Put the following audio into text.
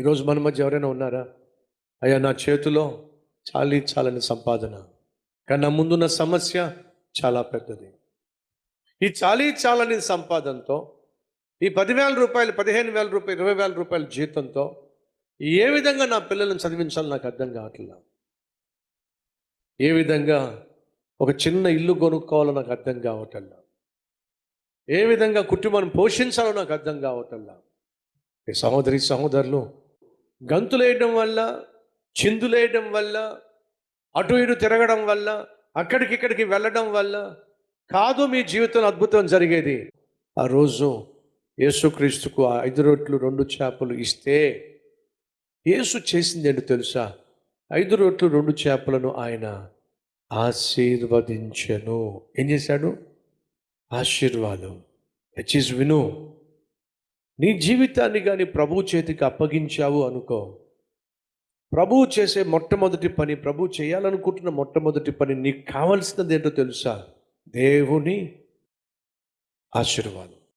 ఈరోజు మన మధ్య ఎవరైనా ఉన్నారా? అయ్యా, నా చేతిలో చాలని సంపాదన, కానీ నా ముందున్న సమస్య చాలా పెద్దది. ఈ చాలని సంపాదనతో, ఈ 10,000 రూపాయలు, 15,000 రూపాయలు, 20,000 రూపాయల జీతంతో ఏ విధంగా నా పిల్లలను చదివించాలో నాకు అర్థం కావట్లేదు. ఏ విధంగా ఒక చిన్న ఇల్లు కొనుక్కోవాలో నాకు అర్థం కావట్లేదు. ఏ విధంగా కుటుంబాన్ని పోషించాలో నాకు అర్థం కావట్లేదు. ఈ సహోదరులు, గంతులేయడం వల్ల, చిందులేయడం వల్ల, అటు ఇటు తిరగడం వల్ల, అక్కడికిక్కడికి వెళ్ళడం వల్ల కాదు మీ జీవితంలో అద్భుతం జరిగేది. ఆ రోజు యేసుక్రీస్తుకు 5 రొట్టెలు 2 చేపలు ఇస్తే యేసు చేసింది ఏంటో తెలుసా? 5 రొట్టెలు 2 చేపలను ఆయన ఆశీర్వదించెను. ఏం చేశాడు? ఆశీర్వాదం. దయచేసి విను. నీ జీవితాన్ని కానీ ప్రభువు చేతికి అప్పగించావు అనుకో, ప్రభువు చేసే మొట్టమొదటి పని, ప్రభువు చేయాలనుకుంటున్న మొట్టమొదటి పని, నీకు కావలసినది ఏంటో తెలుసా? దేవుని ఆశీర్వాదం.